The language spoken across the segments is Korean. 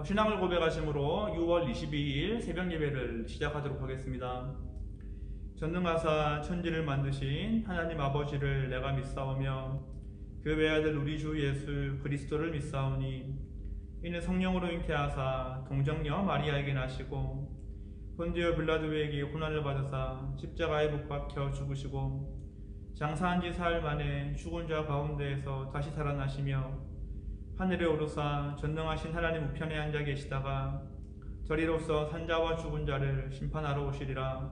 신앙을 고백하심으로 6월 22일 새벽 예배를 시작하도록 하겠습니다. 전능하사 천지를 만드신 하나님 아버지를 내가 믿사오며 그 외아들 우리 주 예수 그리스도를 믿사오니 이는 성령으로 잉태하사 동정녀 마리아에게 나시고 본디오 빌라도에게 고난을 받으사 십자가에 못 박혀 죽으시고 장사한 지 사흘 만에 죽은 자 가운데에서 다시 살아나시며 하늘에 오르사 전능하신 하나님 우편에 앉아 계시다가 저리로서 산자와 죽은 자를 심판하러 오시리라.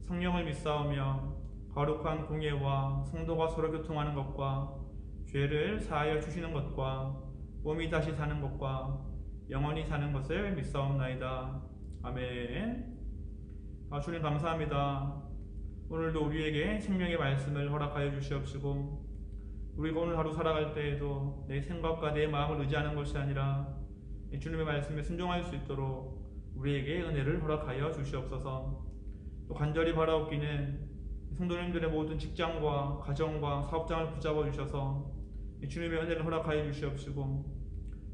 성령을 믿사오며 거룩한 공예와 성도가 서로 교통하는 것과 죄를 사하여 주시는 것과 몸이 다시 사는 것과 영원히 사는 것을 믿사옵나이다. 아멘. 주님 감사합니다. 오늘도 우리에게 생명의 말씀을 허락하여 주시옵시고 우리가 오늘 하루 살아갈 때에도 내 생각과 내 마음을 의지하는 것이 아니라 주님의 말씀에 순종할 수 있도록 우리에게 은혜를 허락하여 주시옵소서. 또 간절히 바라옵기는 성도님들의 모든 직장과 가정과 사업장을 붙잡아 주셔서 주님의 은혜를 허락하여 주시옵시고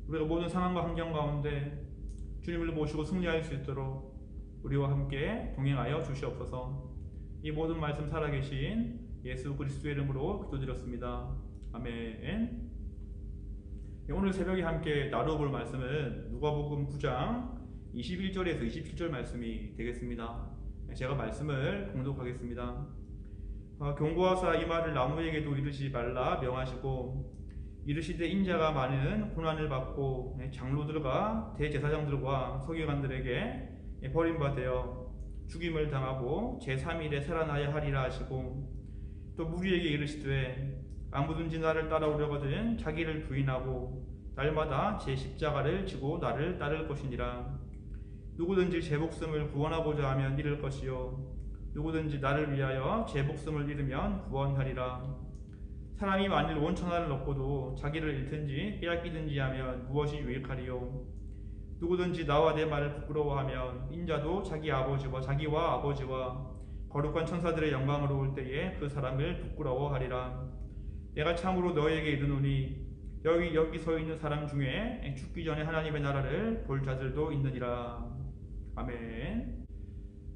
우리가 모든 상황과 환경 가운데 주님을 모시고 승리할 수 있도록 우리와 함께 동행하여 주시옵소서. 이 모든 말씀 살아계신 예수 그리스도의 이름으로 기도드렸습니다. 아멘. 오늘 새벽에 함께 나누어볼 말씀은 누가복음 9장 21절에서 27절 말씀이 되겠습니다. 제가 말씀을 공독하겠습니다. 경고하사 이 말을 아무에게도 이르지 말라 명하시고 이르시되 인자가 많은 고난을 받고 장로들과 대제사장들과 서기관들에게 버림받아 죽임을 당하고 제3일에 살아나야 하리라 하시고 또 무리에게 이르시되 아무든지 나를 따라오려거든 자기를 부인하고 날마다 제 십자가를 지고 나를 따를 것이니라. 누구든지 제 목숨을 구원하고자 하면 잃을 것이요 누구든지 나를 위하여 제 목숨을 잃으면 구원하리라. 사람이 만일 온 천하를 얻고도 자기를 잃든지 빼앗기든지 하면 무엇이 유익하리요. 누구든지 나와 내 말을 부끄러워하면 인자도 자기와 아버지와 거룩한 천사들의 영광으로 올 때에 그 사람을 부끄러워하리라. 내가 참으로 너희에게 이르노니 여기 서 있는 사람 중에 죽기 전에 하나님의 나라를 볼 자들도 있느니라. 아멘.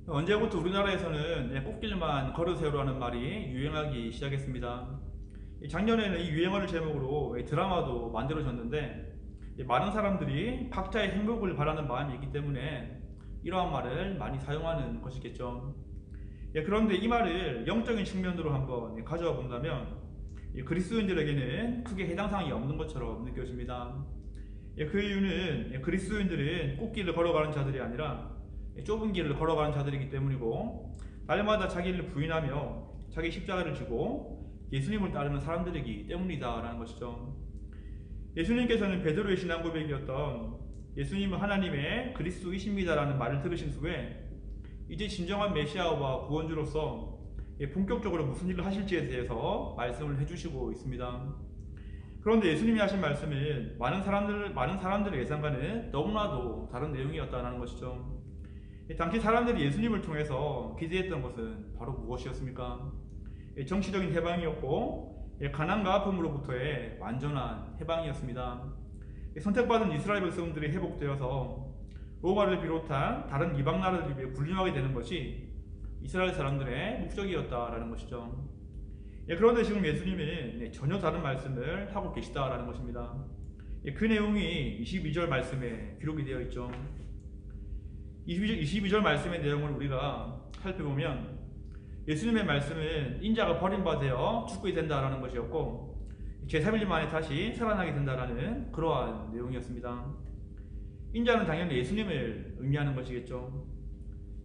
언제부터 우리나라에서는 꽃길만 걸으세요라는 말이 유행하기 시작했습니다. 작년에는 이 유행어를 제목으로 드라마도 만들어졌는데 많은 사람들이 각자의 행복을 바라는 마음이 있기 때문에 이러한 말을 많이 사용하는 것이겠죠. 그런데 이 말을 영적인 측면으로 한번 가져와 본다면 그리스도인들에게는 크게 해당 사항이 없는 것처럼 느껴집니다. 그 이유는 그리스도인들은 꽃길을 걸어가는 자들이 아니라 좁은 길을 걸어가는 자들이기 때문이고 날마다 자기를 부인하며 자기 십자가를 지고 예수님을 따르는 사람들이기 때문이다라는 것이죠. 예수님께서는 베드로의 신앙 고백이었던 예수님은 하나님의 그리스도이십니다라는 말을 들으신 후에 이제 진정한 메시아와 구원주로서 본격적으로 무슨 일을 하실지에 대해서 말씀을 해주시고 있습니다. 그런데 예수님이 하신 말씀은 많은 사람들의 예상과는 너무나도 다른 내용이었다는 것이죠. 당시 사람들이 예수님을 통해서 기대했던 것은 바로 무엇이었습니까? 정치적인 해방이었고 가난과 아픔으로부터의 완전한 해방이었습니다. 선택받은 이스라엘 백성들이 회복되어서 로마를 비롯한 다른 이방 나라들 위해 군림하게 되는 것이 이스라엘 사람들의 목적이었다라는 것이죠. 그런데 지금 예수님은 전혀 다른 말씀을 하고 계시다라는 것입니다. 그 내용이 22절 말씀에 기록이 되어 있죠. 22절 말씀의 내용을 우리가 살펴보면 예수님의 말씀은 인자가 버림받아 죽게 된다라는 것이었고 제3일 만에 다시 살아나게 된다라는 그러한 내용이었습니다. 인자는 당연히 예수님을 의미하는 것이겠죠.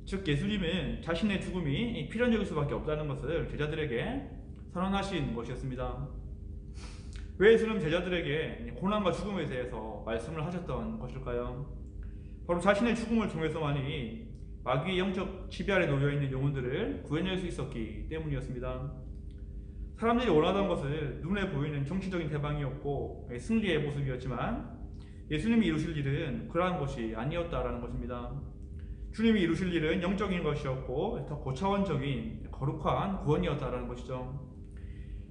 즉 예수님은 자신의 죽음이 필연적일 수밖에 없다는 것을 제자들에게 선언하신 것이었습니다. 왜 예수님은 제자들에게 고난과 죽음에 대해서 말씀을 하셨던 것일까요? 바로 자신의 죽음을 통해서만이 마귀의 영적 지배 아래 놓여있는 영혼들을 구해낼 수 있었기 때문이었습니다. 사람들이 원하던 것은 눈에 보이는 정치적인 해방이었고 승리의 모습이었지만 예수님이 이루실 일은 그러한 것이 아니었다라는 것입니다. 주님이 이루실 일은 영적인 것이었고 더 고차원적인 거룩한 구원이었다라는 것이죠.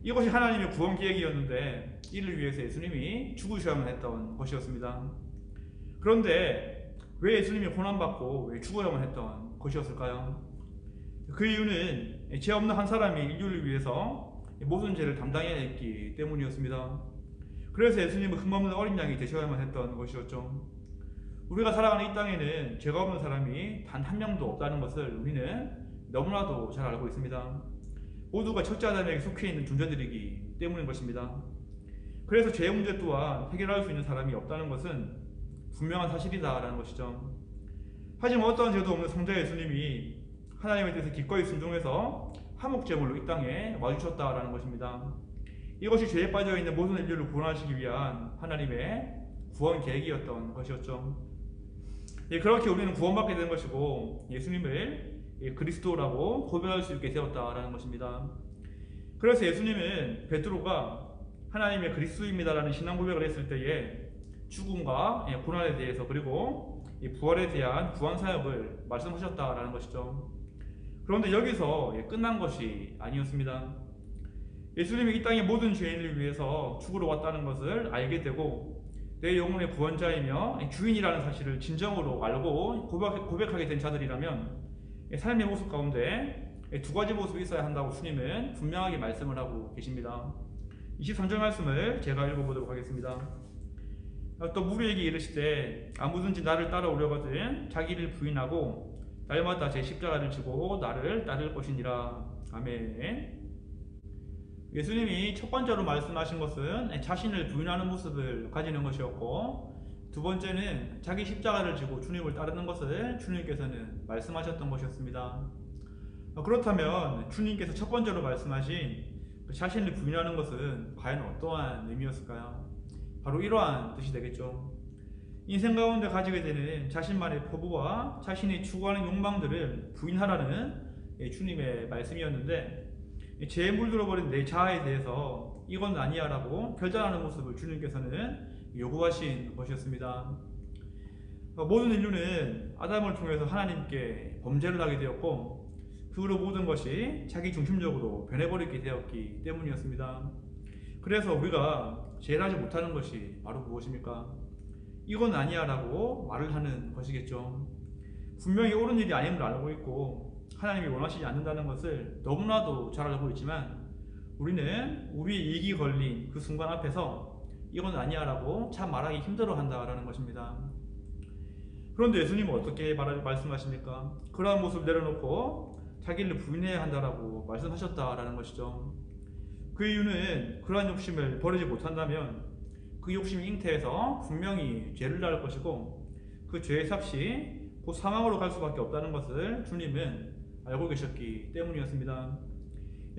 이것이 하나님의 구원 계획이었는데 이를 위해서 예수님이 죽으셔야만 했던 것이었습니다. 그런데 왜 예수님이 고난받고 왜 죽어야만 했던 것이었을까요? 그 이유는 죄 없는 한 사람이 인류를 위해서 모든 죄를 담당해야 했기 때문이었습니다. 그래서 예수님은 흠없는 어린 양이 되셔야만 했던 것이었죠. 우리가 살아가는 이 땅에는 죄가 없는 사람이 단 한 명도 없다는 것을 우리는 너무나도 잘 알고 있습니다. 모두가 첫째 아담에게 속해 있는 존재들이기 때문인 것입니다. 그래서 죄의 문제 또한 해결할 수 있는 사람이 없다는 것은 분명한 사실이다라는 것이죠. 하지만 어떠한 죄도 없는 성자 예수님이 하나님의 뜻에 기꺼이 순종해서 화목제물로 이 땅에 와주셨다라는 것입니다. 이것이 죄에 빠져있는 모든 인류를 구원하시기 위한 하나님의 구원 계획이었던 것이었죠. 그렇게 우리는 구원받게 된 것이고 예수님을 그리스도라고 고백할 수 있게 되었다라는 것입니다. 그래서 예수님은 베드로가 하나님의 그리스도입니다라는 신앙 고백을 했을 때에 죽음과 고난에 대해서 그리고 부활에 대한 구원 사역을 말씀하셨다라는 것이죠. 그런데 여기서 끝난 것이 아니었습니다. 예수님이 이 땅의 모든 죄인을 위해서 죽으러 왔다는 것을 알게 되고 내 영혼의 구원자이며 주인이라는 사실을 진정으로 알고 고백하게 된 자들이라면 삶의 모습 가운데 두 가지 모습이 있어야 한다고 주님은 분명하게 말씀을 하고 계십니다. 23절 말씀을 제가 읽어보도록 하겠습니다. 또 무리에게 이르시되 아무든지 나를 따라오려거든 자기를 부인하고 날마다 제 십자가를 지고 나를 따를 것이니라. 아멘. 예수님이 첫 번째로 말씀하신 것은 자신을 부인하는 모습을 가지는 것이었고, 두 번째는 자기 십자가를 지고 주님을 따르는 것을 주님께서는 말씀하셨던 것이었습니다. 그렇다면 주님께서 첫 번째로 말씀하신 자신을 부인하는 것은 과연 어떠한 의미였을까요? 바로 이러한 뜻이 되겠죠. 인생 가운데 가지게 되는 자신만의 포부와 자신이 추구하는 욕망들을 부인하라는 주님의 말씀이었는데, 죄에 물들어버린 내 자아에 대해서 이건 아니야 라고 결단하는 모습을 주님께서는 요구하신 것이었습니다. 모든 인류는 아담을 통해서 하나님께 범죄를 하게 되었고, 그 후로 모든 것이 자기 중심적으로 변해버리게 되었기 때문이었습니다. 그래서 우리가 제일 하지 못하는 것이 바로 무엇입니까? 이건 아니야 라고 말을 하는 것이겠죠. 분명히 옳은 일이 아님을 알고 있고 하나님이 원하시지 않는다는 것을 너무나도 잘 알고 있지만 우리는 우리의 이익이 걸린 그 순간 앞에서 이건 아니야 라고 참 말하기 힘들어 한다라는 것입니다. 그런데 예수님은 어떻게 말씀하십니까? 그러한 모습을 내려놓고 자기를 부인해야 한다라고 말씀하셨다라는 것이죠. 그 이유는 그러한 욕심을 버리지 못한다면 그 욕심이 잉태해서 분명히 죄를 낳을 것이고 그 죄의 삽시 곧 사망으로 갈 수밖에 없다는 것을 주님은 알고 계셨기 때문이었습니다.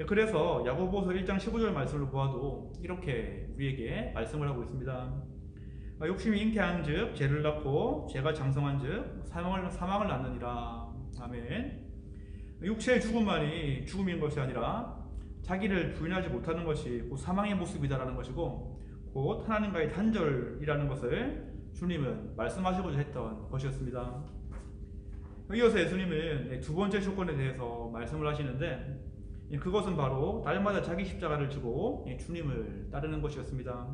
그래서 야고보서 1장 15절 말씀을 보아도 이렇게 우리에게 말씀을 하고 있습니다. 욕심이 잉태한 즉 죄를 낳고 죄가 장성한 즉 사망을 낳느니라. 아멘. 육체의 죽음만이 죽음인 것이 아니라 자기를 부인하지 못하는 것이 곧 사망의 모습이다라는 것이고 곧 하나님과의 단절이라는 것을 주님은 말씀하시고자 했던 것이었습니다. 이어서 예수님은 두 번째 조건에 대해서 말씀을 하시는데 그것은 바로 날마다 자기 십자가를 지고 주님을 따르는 것이었습니다.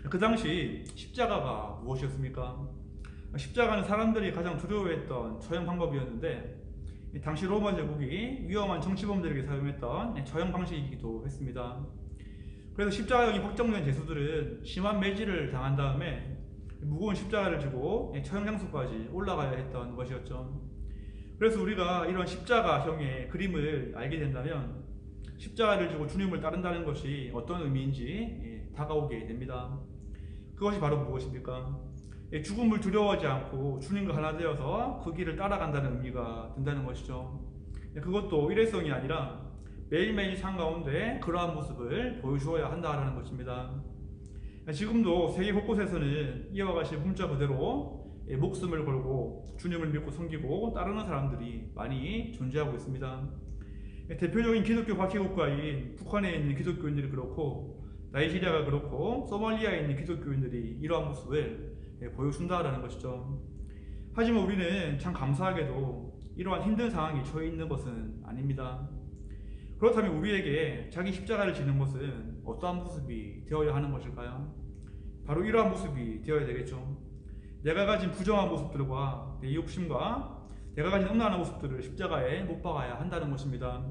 그 당시 십자가가 무엇이었습니까? 십자가는 사람들이 가장 두려워했던 처형 방법이었는데 당시 로마 제국이 위험한 정치범들에게 사용했던 처형 방식이기도 했습니다. 그래서 십자가형이 확정된 죄수들은 심한 매질을 당한 다음에 무거운 십자가를 지고 처형 장소까지 올라가야 했던 것이었죠. 그래서 우리가 이런 십자가형의 그림을 알게 된다면 십자가를 지고 주님을 따른다는 것이 어떤 의미인지 다가오게 됩니다. 그것이 바로 무엇입니까? 죽음을 두려워하지 않고 주님과 하나 되어서 그 길을 따라간다는 의미가 든다는 것이죠. 그것도 일회성이 아니라 매일매일 삶 가운데 그러한 모습을 보여주어야 한다는 것입니다. 지금도 세계 곳곳에서는 이와 같이 문자 그대로 목숨을 걸고 주님을 믿고 섬기고 따르는 사람들이 많이 존재하고 있습니다. 대표적인 기독교 박해국가인 북한에 있는 기독교인들이 그렇고 나이지리아가 그렇고 소말리아에 있는 기독교인들이 이러한 모습을 보여준다라는 것이죠. 하지만 우리는 참 감사하게도 이러한 힘든 상황에 처해 있는 것은 아닙니다. 그렇다면 우리에게 자기 십자가를 지는 것은 어떠한 모습이 되어야 하는 것일까요? 바로 이러한 모습이 되어야 되겠죠. 내가 가진 부정한 모습들과 내 이욕심과 내가 가진 음란한 모습들을 십자가에 못 박아야 한다는 것입니다.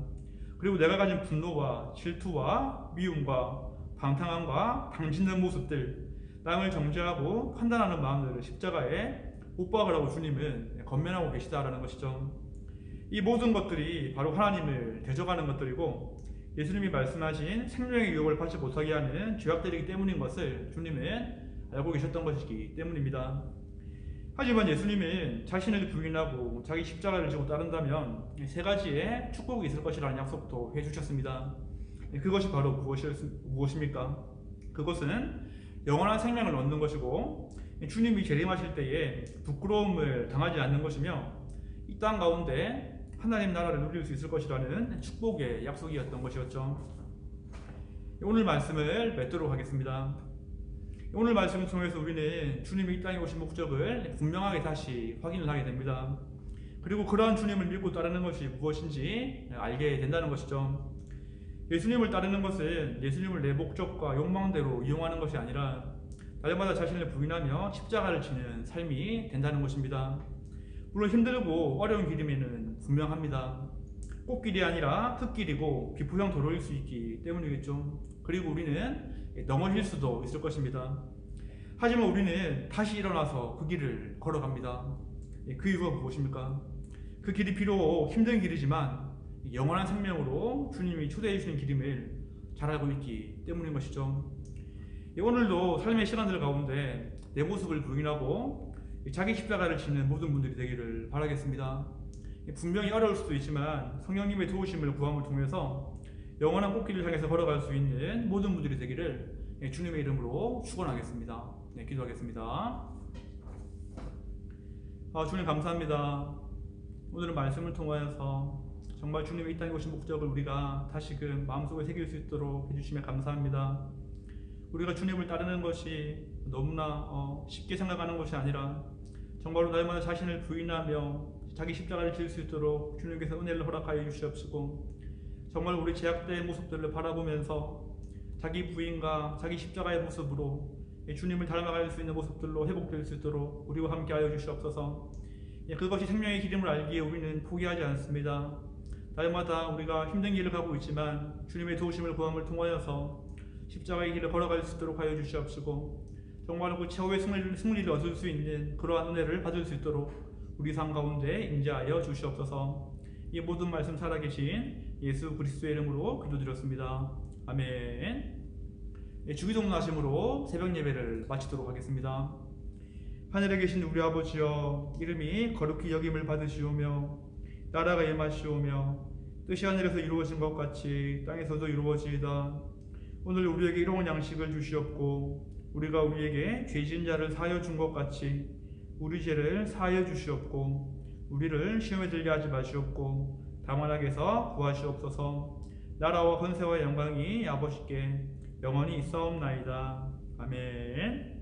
그리고 내가 가진 분노와 질투와 미움과 방탕함과 당짓는 모습들, 남을 정죄하고 판단하는 마음들을 십자가에 못 박으라고 주님은 권면하고 계시다라는 것이죠. 이 모든 것들이 바로 하나님을 대적하는 것들이고 예수님이 말씀하신 생명의 유혹을 받지 못하게 하는 죄악들이기 때문인 것을 주님은 알고 계셨던 것이기 때문입니다. 하지만 예수님은 자신을 부인하고 자기 십자가를 지고 따른다면 세 가지의 축복이 있을 것이라는 약속도 해주셨습니다. 그것이 바로 무엇입니까? 그것은 영원한 생명을 얻는 것이고 주님이 재림하실 때에 부끄러움을 당하지 않는 것이며 이 땅 가운데 하나님 나라를 누릴 수 있을 것이라는 축복의 약속이었던 것이었죠. 오늘 말씀을 맺도록 하겠습니다. 오늘 말씀을 통해서 우리는 주님이 이 땅에 오신 목적을 분명하게 다시 확인을 하게 됩니다. 그리고 그러한 주님을 믿고 따르는 것이 무엇인지 알게 된다는 것이죠. 예수님을 따르는 것은 예수님을 내 목적과 욕망대로 이용하는 것이 아니라 날마다 자신을 부인하며 십자가를 지는 삶이 된다는 것입니다. 물론 힘들고 어려운 길임에는 분명합니다. 꽃길이 아니라 흙길이고 비포형 도로일 수 있기 때문이겠죠. 그리고 우리는 넘어질 수도 있을 것입니다. 하지만 우리는 다시 일어나서 그 길을 걸어갑니다. 그 이유가 무엇입니까? 그 길이 비록 힘든 길이지만 영원한 생명으로 주님이 초대해 주시는 길임을 잘 알고 있기 때문인 것이죠. 오늘도 삶의 시간들 가운데 내 모습을 부인하고 자기 십자가를 지는 모든 분들이 되기를 바라겠습니다. 분명히 어려울 수도 있지만 성령님의 도우심을 구함을 통해서 영원한 꽃길을 향해서 걸어갈 수 있는 모든 분들이 되기를 주님의 이름으로 축원하겠습니다. 기도하겠습니다. 주님 감사합니다. 오늘은 말씀을 통하여서 정말 주님의 이 땅에 오신 목적을 우리가 다시금 마음속에 새길 수 있도록 해주시면 감사합니다. 우리가 주님을 따르는 것이 너무나 쉽게 생각하는 것이 아니라 정말로 날마다 자신을 부인하며 자기 십자가를 질 수 있도록 주님께서 은혜를 허락하여 주시옵시고 정말 우리 제약된 모습들을 바라보면서 자기 부인과 자기 십자가의 모습으로 주님을 닮아갈 수 있는 모습들로 회복될 수 있도록 우리와 함께 하여 주시옵소서. 그것이 생명의 길임을 알기에 우리는 포기하지 않습니다. 날마다 우리가 힘든 길을 가고 있지만 주님의 도우심을 구함을 통하여서 십자가의 길을 걸어갈 수 있도록 하여 주시옵시고 정말로 그 최후의 승리를 얻을 수 있는 그러한 은혜를 받을 수 있도록 우리 삶 가운데 임재하여 주시옵소서. 이 모든 말씀 살아계신 예수 그리스도의 이름으로 기도드렸습니다. 아멘. 주기도문하심으로 새벽 예배를 마치도록 하겠습니다. 하늘에 계신 우리 아버지여, 이름이 거룩히 여김을 받으시오며 나라가 임하시오며 뜻이 하늘에서 이루어진 것 같이 땅에서도 이루어지이다. 오늘 우리에게 일용할 양식을 주시옵고 우리가 우리에게 죄 지은 자를 사하여 준 것 같이 우리 죄를 사하여 주시옵고 우리를 시험에 들게 하지 마시옵고 다만 악에서 구하시옵소서. 나라와 권세와 영광이 아버지께 영원히 있사옵나이다. 아멘.